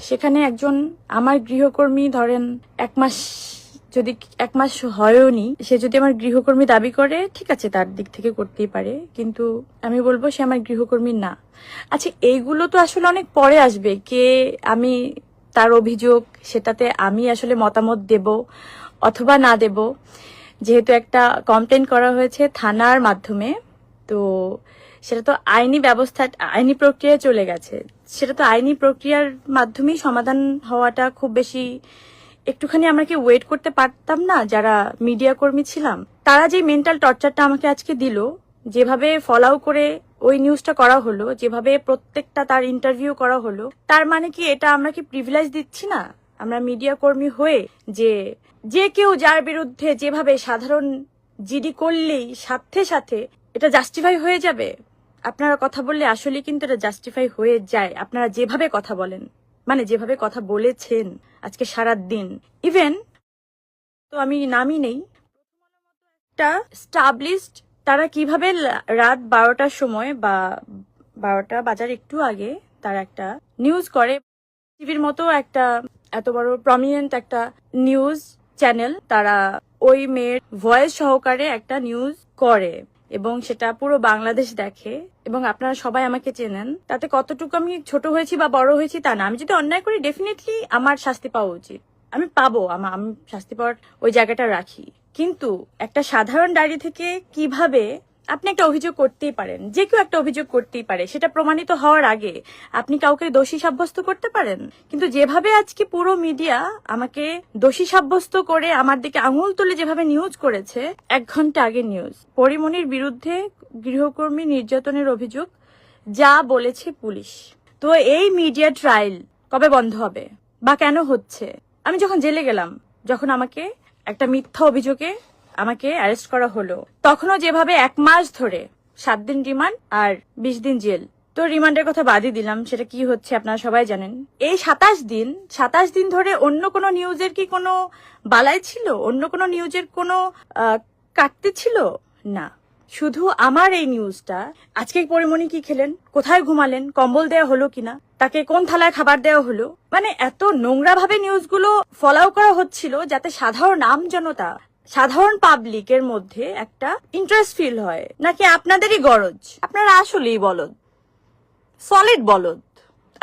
সেখানে একজন আমার গৃহকর্মী ধরেন যদি এক মাস হয়ওনি, সে যদি আমার গৃহকর্মী দাবি করে, ঠিক আছে, তার দিক থেকে করতেই পারে, কিন্তু আমি বলবো সে আমার গৃহকর্মী না। আচ্ছা, এইগুলো তো আসলে অনেক পরে আসবে। আমি তার অভিযোগ, সেটাতে আমি আসলে মতামত দেব অথবা না দেব, যেহেতু একটা কমপ্লেন করা হয়েছে থানার মাধ্যমে, তো সেটা তো আইনি প্রক্রিয়ায় চলে গেছে। সেটা তো আইনি প্রক্রিয়ার মাধ্যমেই সমাধান হওয়াটা খুব বেশি, একটুখানি আমরা কি ওয়েট করতে পারতাম না? যারা মিডিয়া কর্মী ছিলাম, তারা যে মেন্টাল টর্চারটা আমাকে আজকে দিল, যেভাবে ফলাও করে ওই নিউজটা করা হলো, যেভাবে প্রত্যেকটা তার ইন্টারভিউ করা হলো, তার মানে কি এটা আমরা কি প্রিভিলেজ দিচ্ছি না আমরা মিডিয়া কর্মী হয়ে, যে কেউ যার বিরুদ্ধে যেভাবে সাধারণ জিডি করলেই সাথে সাথে এটা জাস্টিফাই হয়ে যাবে? আপনারা কথা বললে আসলে কিন্তু এটা জাস্টিফাই হয়ে যায়, আপনারা যেভাবে কথা বলেন, মানে যেভাবে কথা বলেছেন আজকে সারা দিন। ইভেন তো আমি নামই নেই, একটা স্টাবলিশড, তারা কিভাবে রাত 12টার সময় বা 12টা বাজার একটু আগে তারা একটা নিউজ করে, টিভির মতো একটা এত বড় প্রমিনেন্ট একটা নিউজ চ্যানেল, তারা ওই মেয়ের ভয়েস সহকারে একটা নিউজ করে এবং সেটা পুরো বাংলাদেশ দেখে। এবং আপনারা সবাই আমাকে চেনেন, তাতে কতটুকু আমি ছোট হয়েছি বা বড় হয়েছি তা না। আমি যদি অন্যায় করি, ডেফিনেটলি আমার শাস্তি পাওয়া উচিত, আমি পাবো, আমি শাস্তি পাওয়ার ওই জায়গাটা রাখি। কিন্তু একটা সাধারণ ডায়েরি থেকে কিভাবে আপনি একটা অভিযোগ করতেই পারেন, যে কেউ একটা অভিযোগ করতেই পারে, সেটা প্রমাণিত হওয়ার আগে আপনি কাউকে দোষী সাব্যস্ত করতে পারেন। কিন্তু যেভাবে আজকে পুরো মিডিয়া আমাকে দোষী সাব্যস্ত করে আমার দিকে আঙুল তুলে যেভাবে নিউজ করেছে, 1 ঘন্টা আগে নিউজ, পরিমণির বিরুদ্ধে গৃহকর্মী নির্যাতনের অভিযোগ যা বলেছে পুলিশ, তো এই মিডিয়া ট্রায়াল কবে বন্ধ হবে বা কেন হচ্ছে? আমি যখন জেলে গেলাম, যখন আমাকে একটা মিথ্যা অভিযোগে আমাকে অ্যারেস্ট করা হলো, তখনও যেভাবে 1 মাস ধরে 7 দিন রিমান্ড আর 20 দিন জেল, তো রিমান্ডের কথা বাদই দিলাম, সেটা কি হচ্ছে আপনারা সবাই জানেন। এই 27 দিন ধরে অন্য কোনো নিউজের কি কোনো বালাই ছিল? অন্য কোনো নিউজের কোনো কাটতে ছিল না, শুধু আমার এই নিউজটা। আজকে পরিমণি কি খেলেন, কোথায় ঘুমালেন, কম্বল দেওয়া হলো কিনা, তাকে কোন থালায় খাবার দেওয়া হলো, মানে এত নোংরা ভাবে নিউজগুলো ফলাও করা হচ্ছিল, যাতে সাধারণ আমজনতা, সাধারণ পাবলিকের মধ্যে একটা ইন্টারেস্ট ফিল হয়। নাকি আপনাদেরই গরজ? আপনারা আসলেই বলদ, সলিড বলদ।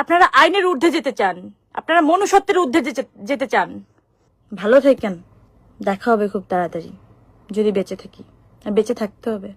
আপনারা আইনের ঊর্ধ্বে যেতে চান, আপনারা মনুষ্যত্বের ঊর্ধ্বে যেতে চান। ভালো থাকেন, দেখা হবে খুব তাড়াতাড়ি, যদি বেঁচে থাকি, বেঁচে থাকতে হবে।